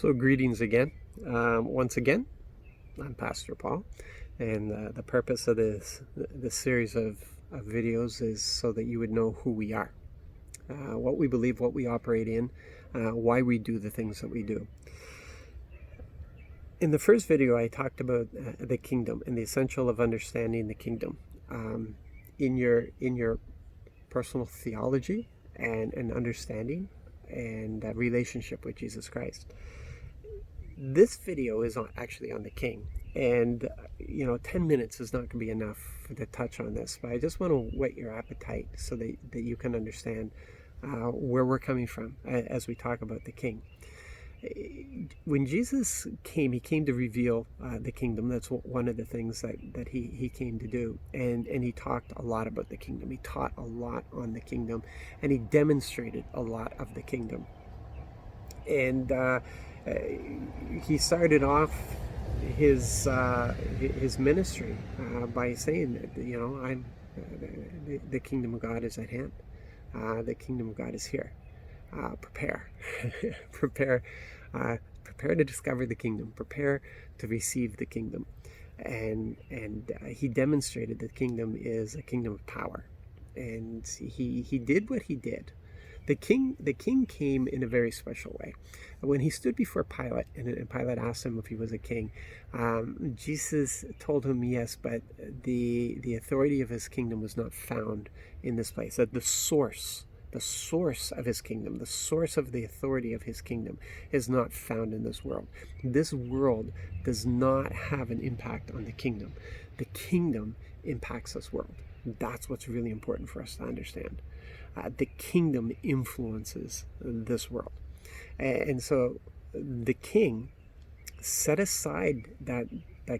So greetings again. Once again, I'm Pastor Paul, and the purpose of this series of videos is so that you would know who we are, what we believe, what we operate in, why we do the things that we do. In the first video, I talked about the kingdom and the essential of understanding the kingdom in your personal theology and understanding and relationship with Jesus Christ. This video is actually on the King, and 10 minutes is not going to be enough to touch on this, but I just want to whet your appetite so that you can understand where we're coming from as we talk about the King. When Jesus came, he came to reveal the kingdom. That's one of the things that he came to do, and he talked a lot about the kingdom. He taught a lot on the kingdom, and he demonstrated a lot of the kingdom. And he started off his ministry by saying that I'm the kingdom of God is at hand. The kingdom of God is here. Prepare, prepare to discover the kingdom. Prepare to receive the kingdom. And he demonstrated that the kingdom is a kingdom of power, and he did what he did. The king came in a very special way. When he stood before Pilate, and Pilate asked him if he was a king, Jesus told him yes, but the authority of his kingdom was not found in this place. That the source of his kingdom, the source of the authority of his kingdom is not found in this world. This world does not have an impact on the kingdom. The kingdom impacts this world. That's what's really important for us to understand. The kingdom influences this world. And so the king set aside that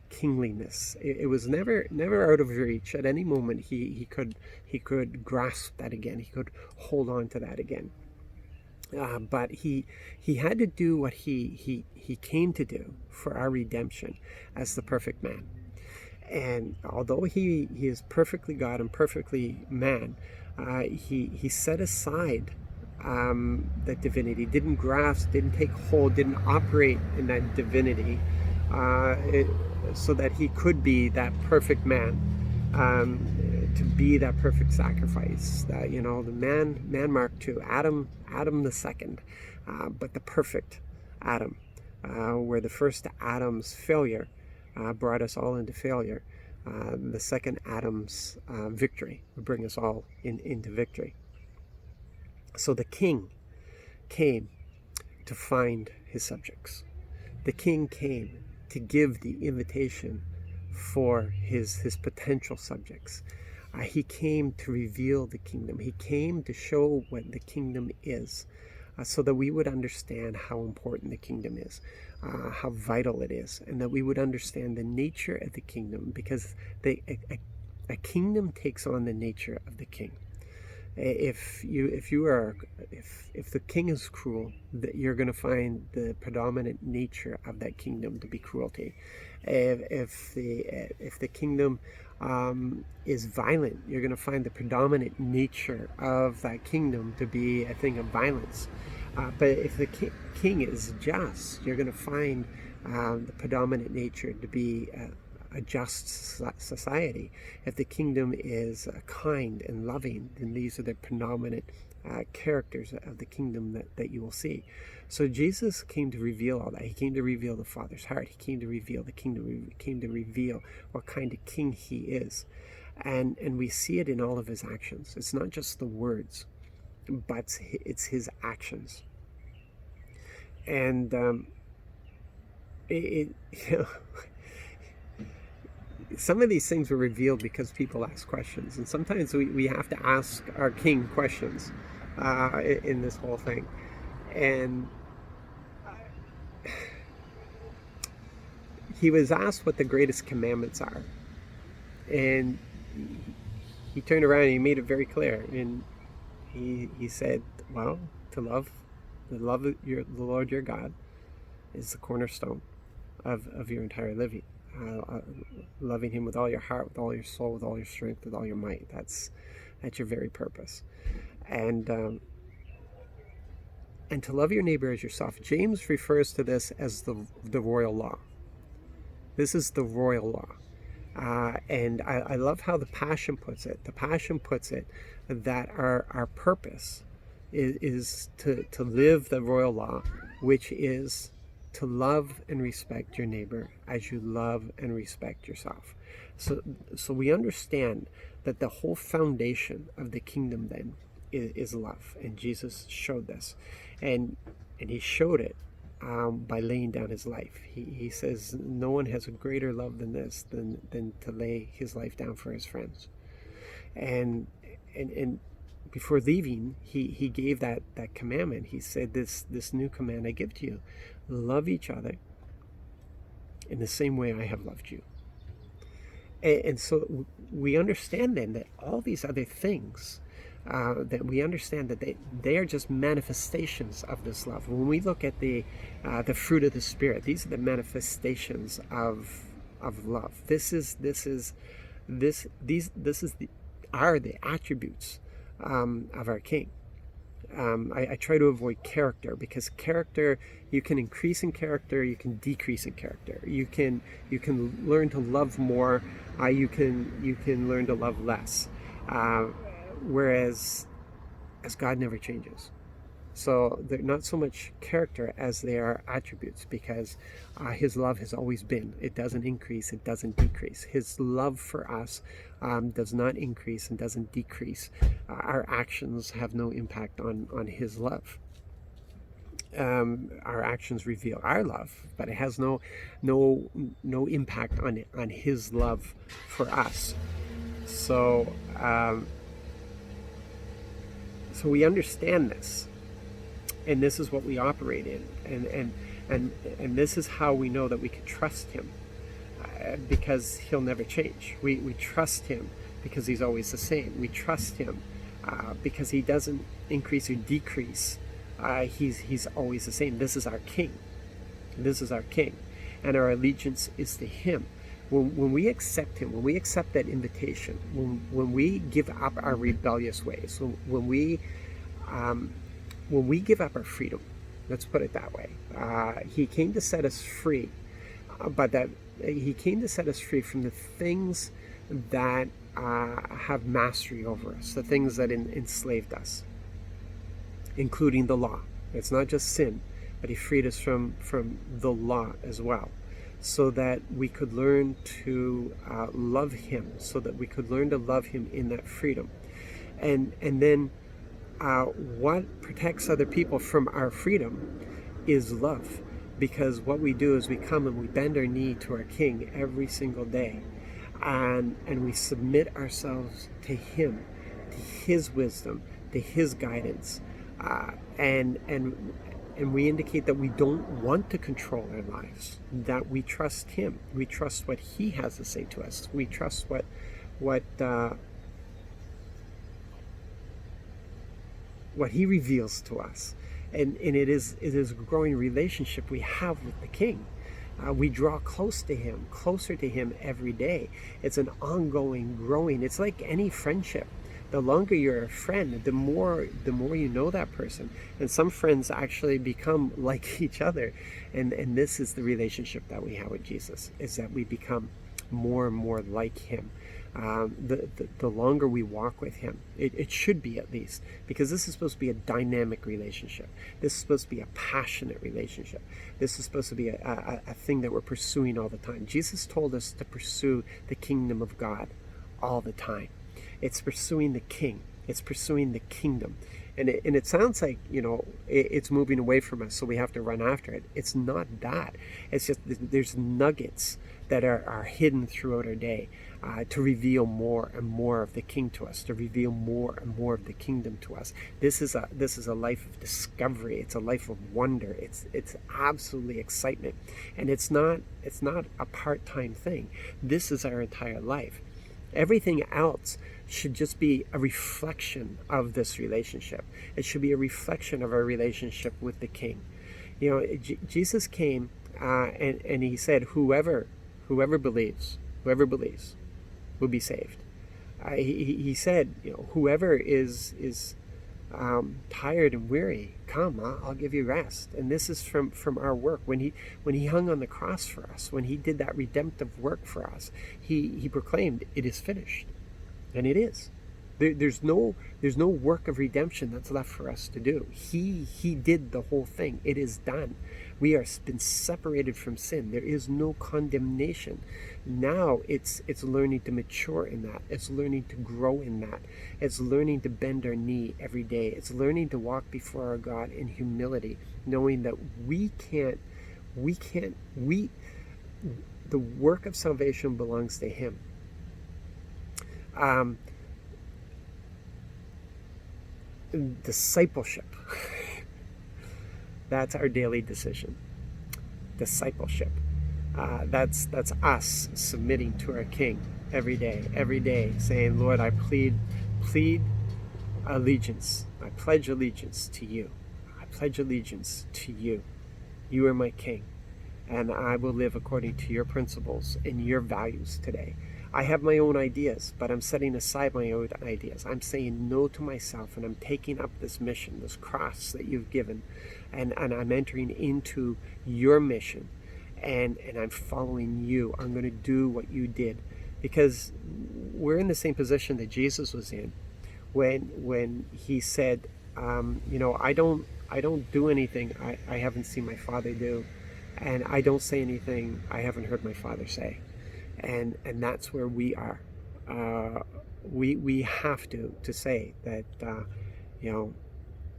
kingliness. It was never out of reach. At any moment he could grasp that again. He could hold on to that again. But he had to do what he came to do for our redemption as the perfect man. And although he is perfectly God and perfectly man, he set aside that divinity, didn't grasp, didn't take hold, didn't operate in that divinity, so that he could be that perfect man, to be that perfect sacrifice. That the man Mark II, Adam the second, but the perfect Adam, where the first Adam's failure brought us all into failure. The second Adam's victory would bring us all into victory. So the king came to find his subjects. The king came to give the invitation for his potential subjects. He came to reveal the kingdom. He came to show what the kingdom is, so that we would understand how important the kingdom is, how vital it is, and that we would understand the nature of the kingdom, because a kingdom takes on the nature of the king. If the king is cruel, that you're going to find the predominant nature of that kingdom to be cruelty. If the kingdom is violent, you're going to find the predominant nature of that kingdom to be a thing of violence. But if the king is just, you're going to find the predominant nature to be a just society. If the kingdom is kind and loving, then these are the predominant characters of the kingdom that you will see. So Jesus came to reveal all that. He came to reveal the Father's heart. He came to reveal the kingdom. He came to reveal what kind of king he is. And we see it in all of his actions. It's not just the words, but it's his actions. And some of these things were revealed because people ask questions, and sometimes we have to ask our king questions in this whole thing. And he was asked what the greatest commandments are, and he turned around and he made it very clear, and he said, well, to love the Lord your God is the cornerstone of your entire living. Loving him with all your heart, with all your soul, with all your strength, with all your might. That's your very purpose. And and to love your neighbor as yourself. James refers to this as the royal law. This is the royal law. And I love how the Passion puts it. The Passion puts it that our purpose is to live the royal law, which is to love and respect your neighbor as you love and respect yourself. So we understand that the whole foundation of the kingdom then is love, and Jesus showed this, and he showed it by laying down his life. He says no one has a greater love than this, than to lay his life down for his friends. And before leaving, he gave that commandment. He said, this new command I give to you: love each other in the same way I have loved you. And so we understand then that all these other things, that we understand that they are just manifestations of this love. When we look at the fruit of the Spirit, these are the manifestations of love. Are the attributes of our King. I try to avoid character, because character, you can increase in character, you can decrease in character. You can learn to love more, you can learn to love less. Whereas as God never changes. So they're not so much character as they are attributes, because his love has always been. It doesn't increase, it doesn't decrease. His love for us does not increase and doesn't decrease. Our actions have no impact on his love. Our actions reveal our love, but it has no impact on his love for us. So so we understand this, and this is what we operate in, and this is how we know that we can trust him, because he'll never change. We trust him because he's always the same. We trust him because he doesn't increase or decrease. He's always the same. This is our King. This is our King, and our allegiance is to him. When we accept him, when we accept that invitation, when we give up our rebellious ways, when we give up our freedom, let's put it that way, he came to set us free, but that he came to set us free from the things that have mastery over us, the things that enslaved us, including the law. It's not just sin, but he freed us from the law as well, so that we could learn to love him, so that we could learn to love him in that freedom. And then what protects other people from our freedom is love, because what we do is we come and we bend our knee to our King every single day, and we submit ourselves to him, to his wisdom, to his guidance, and we indicate that we don't want to control our lives, that we trust him. We trust what he has to say to us. We trust what he reveals to us. And it is a growing relationship we have with the King. We draw closer to him every day. It's an ongoing growing. It's like any friendship. The longer you're a friend, the more you know that person. And some friends actually become like each other. And this is the relationship that we have with Jesus, is that we become more and more like him. The longer we walk with him, it should be, at least, because this is supposed to be a dynamic relationship. This is supposed to be a passionate relationship. This is supposed to be a thing that we're pursuing all the time. Jesus told us to pursue the kingdom of God all the time. It's pursuing the King. It's pursuing the kingdom. And it sounds like, it's moving away from us, so we have to run after it. It's not that. It's just there's nuggets that are hidden throughout our day to reveal more and more of the King to us, to reveal more and more of the kingdom to us. This is a life of discovery. It's a life of wonder. It's absolutely excitement, and it's not a part-time thing. This is our entire life. Everything else should just be a reflection of this relationship. It should be a reflection of our relationship with the King. Jesus came and he said, whoever believes will be saved. He said, whoever is tired and weary, come, I'll give you rest. And this is from our work. When he hung on the cross for us, when he did that redemptive work for us, he proclaimed, it is finished. And it is. There's no work of redemption that's left for us to do. He did the whole thing. It is done. We are been separated from sin. There is no condemnation. Now it's learning to mature in that. It's learning to grow in that. It's learning to bend our knee every day. It's learning to walk before our God in humility, knowing that the work of salvation belongs to Him. Discipleship. That's our daily decision. Discipleship. That's us submitting to our King every day, saying, Lord, I plead allegiance. I pledge allegiance to you. I pledge allegiance to you. You are my King, and I will live according to your principles and your values today. I have my own ideas, but I'm setting aside my own ideas. I'm saying no to myself, and I'm taking up this mission, this cross that you've given, and I'm entering into your mission, and I'm following you. I'm going to do what you did, because we're in the same position that Jesus was in when he said, I don't do anything I haven't seen my Father do, and I don't say anything I haven't heard my Father say. And that's where we are. We have to say that,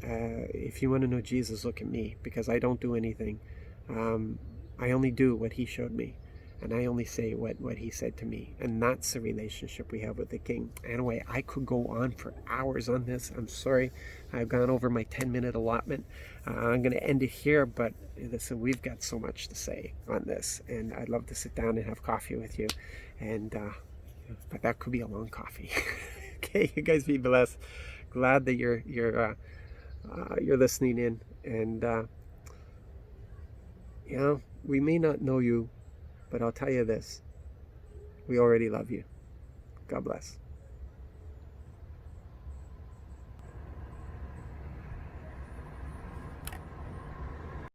if you want to know Jesus, look at me, because I don't do anything. I only do what he showed me, and I only say what he said to me. And that's the relationship we have with the King. Anyway, I could go on for hours on this. I'm sorry, I've gone over my 10-minute allotment. I'm going to end it here, but listen, we've got so much to say on this, and I'd love to sit down and have coffee with you, and but that could be a long coffee. Okay, you guys be blessed. Glad that you're listening in, and we may not know you, but I'll tell you this: we already love you. God bless.